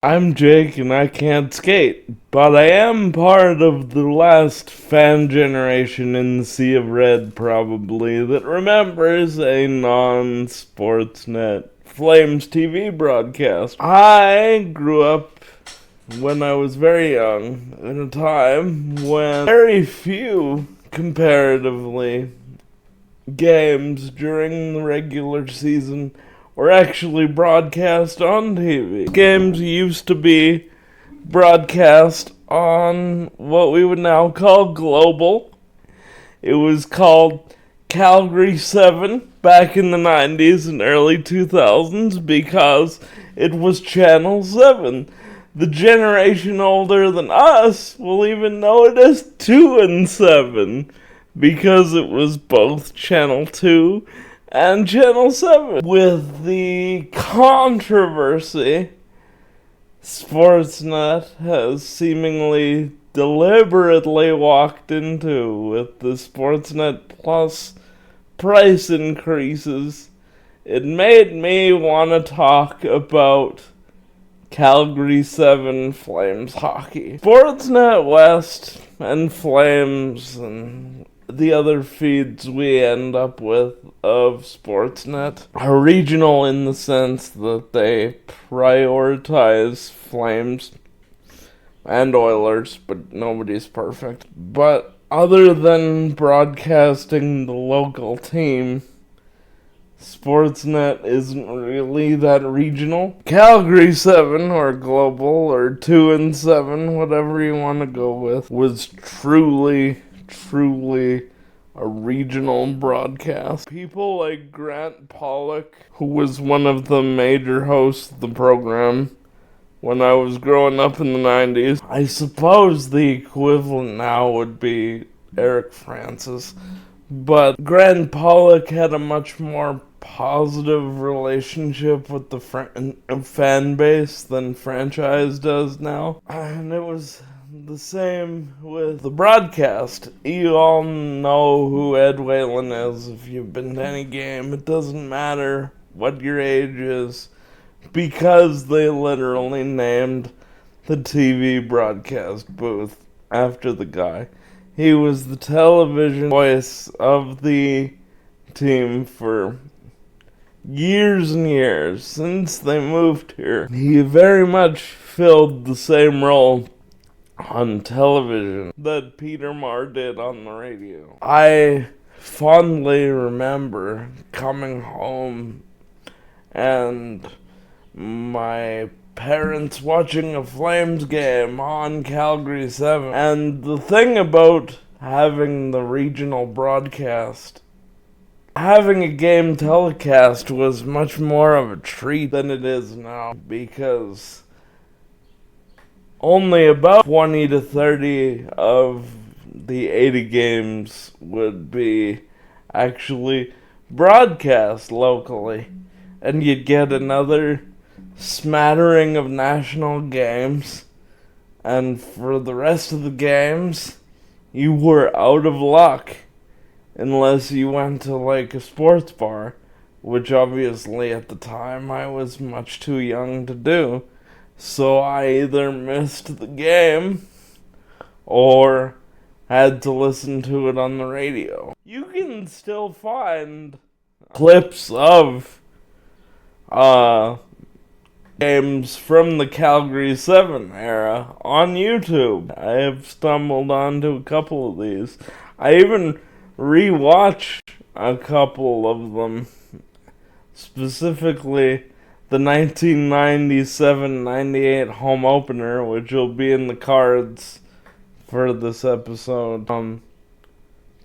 I'm Jake and I can't skate, but I am part of the last fan generation in the Sea of Red, probably, that remembers a non-Sportsnet Flames TV broadcast. I grew up when I was very young, in a time when very few, comparatively, games during the regular season were actually broadcast on TV. Games used to be broadcast on what we would now call global. It was called Calgary 7 back in the 90s and early 2000s because it was Channel 7. The generation older than us will even know it as 2 and 7 because it was both Channel 2 and Channel 7. With the controversy Sportsnet has seemingly deliberately walked into with the Sportsnet Plus price increases, it made me want to talk about Calgary 7 Flames hockey. Sportsnet West and Flames and the other feeds we end up with of Sportsnet are regional in the sense that they prioritize Flames and Oilers, but nobody's perfect. But other than broadcasting the local team, Sportsnet isn't really that regional. Calgary 7 or global or 2 and 7, whatever you want to go with, was truly a regional broadcast. People like Grant Pollock, who was one of the major hosts of the program when I was growing up in the 90s. I suppose the equivalent now would be Eric Francis. But Grant Pollock had a much more positive relationship with the fan base than franchise does now. And it was the same with the broadcast. You all know who Ed Whalen is if you've been to any game. It doesn't matter what your age is because they literally named the TV broadcast booth after the guy. He was the television voice of the team for years and years since they moved here. He very much filled the same role on television that Peter Marr did on the radio. I fondly remember coming home and my parents watching a Flames game on Calgary 7. And the thing about having the regional broadcast, having a game telecast was much more of a treat than it is now, because only about 20 to 30 of the 80 games would be actually broadcast locally. And you'd get another smattering of national games. And for the rest of the games, you were out of luck unless you went to like a sports bar, which obviously at the time I was much too young to do. So I either missed the game or had to listen to it on the radio. You can still find clips of games from the Calgary 7 era on YouTube. I have stumbled onto a couple of these. I even rewatched a couple of them, specifically the 1997-98 home opener, which will be in the cards for this episode.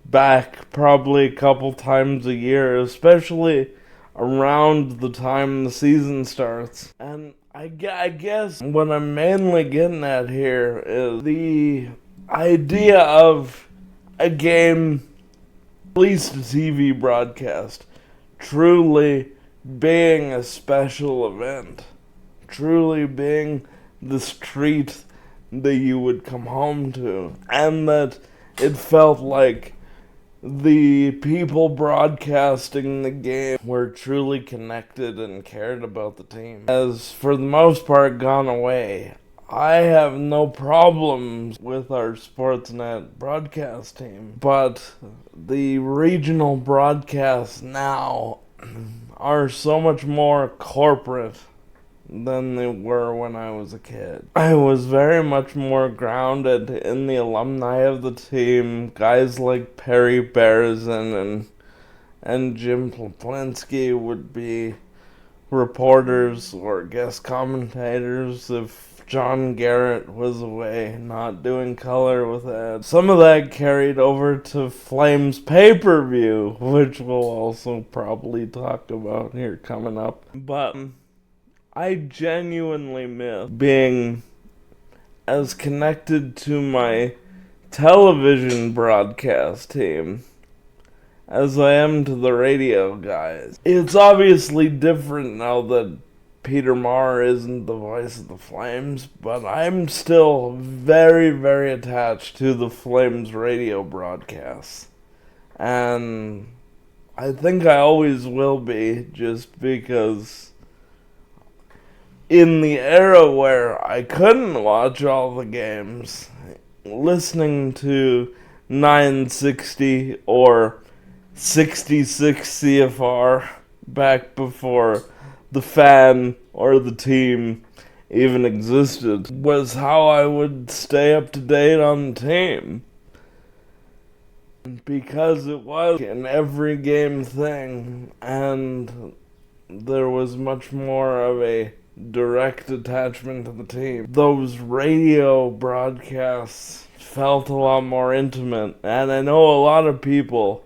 Back probably a couple times a year, especially around the time the season starts. And I guess what I'm mainly getting at here is the idea of a game, at least a TV broadcast, truly being a special event, truly being this treat that you would come home to, and that it felt like the people broadcasting the game were truly connected and cared about the team has, for the most part, gone away. I have no problems with our Sportsnet broadcast team, but the regional broadcasts now are so much more corporate than they were when I was a kid. I was very much more grounded in the alumni of the team, guys like Perry Berezin and Jim Ploplinski would be reporters or guest commentators if John Garrett was away, not doing color with Ed. Some of that carried over to Flames pay-per-view, which we'll also probably talk about here coming up. But I genuinely miss being as connected to my television broadcast team as I am to the radio guys. It's obviously different now that Peter Maher isn't the voice of the Flames, but I'm still very, very attached to the Flames radio broadcasts. And I think I always will be, just because in the era where I couldn't watch all the games, listening to 960 or 66 CFR back before the Fan or the team even existed was how I would stay up to date on the team. Because it was an every game thing, and there was much more of a direct attachment to the team. Those radio broadcasts felt a lot more intimate, and I know a lot of people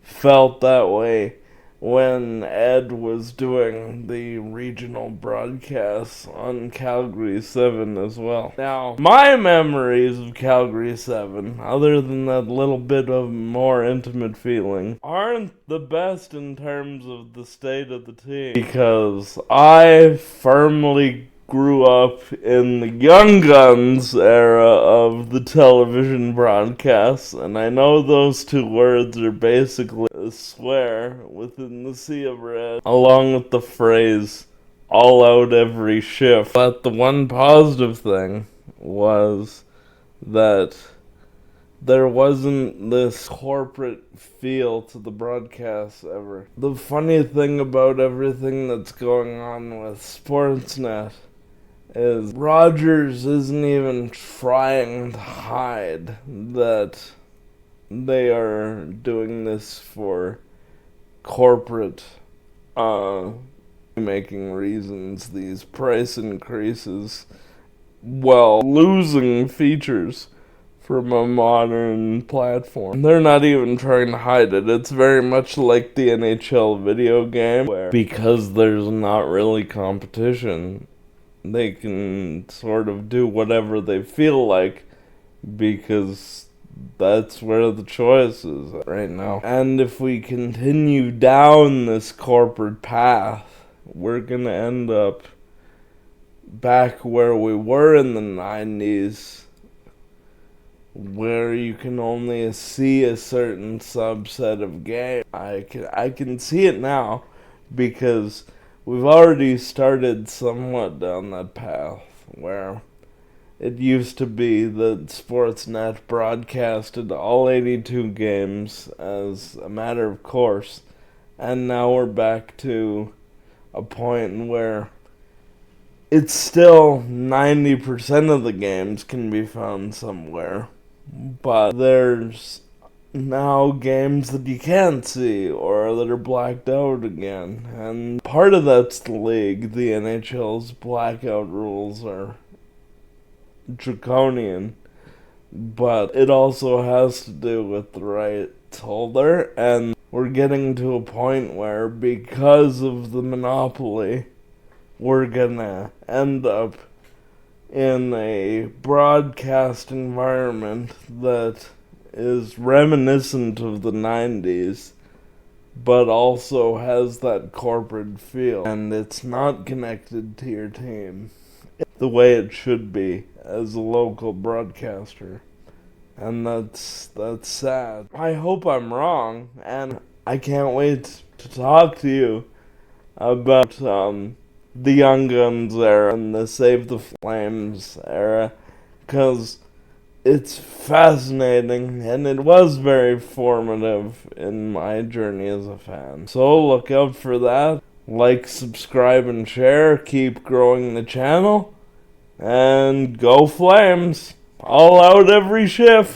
felt that way when Ed was doing the regional broadcasts on Calgary 7 as well. Now, my memories of Calgary 7, other than that little bit of more intimate feeling, aren't the best in terms of the state of the team, because I firmly grew up in the Young Guns era of the television broadcasts, and I know those two words are basically a swear within the sea of red, along with the phrase, all out every shift. But the one positive thing was that there wasn't this corporate feel to the broadcasts ever. The funny thing about everything that's going on with Sportsnet is Rogers isn't even trying to hide that they are doing this for corporate making reasons, these price increases, while losing features from a modern platform. They're not even trying to hide it. It's very much like the NHL video game, where because there's not really competition, they can sort of do whatever they feel like, because that's where the choice is right now. And if we continue down this corporate path, we're gonna end up back where we were in the 90s, where you can only see a certain subset of games. I can see it now, because we've already started somewhat down that path, where it used to be that Sportsnet broadcasted all 82 games as a matter of course, and now we're back to a point where it's still 90% of the games can be found somewhere, but there's now games that you can't see or that are blacked out again. And part of that's the league. The NHL's blackout rules are draconian, but it also has to do with the rights holder, and we're getting to a point where, because of the monopoly, we're gonna end up in a broadcast environment that is reminiscent of the 90s, but also has that corporate feel, and it's not connected to your team the way it should be as a local broadcaster. And that's sad. I hope I'm wrong, and I can't wait to talk to you about the Young Guns era and the Save the Flames era, because it's fascinating and it was very formative in my journey as a fan. So look out for that. Like, subscribe, and share. Keep growing the channel. And go Flames! All out every shift!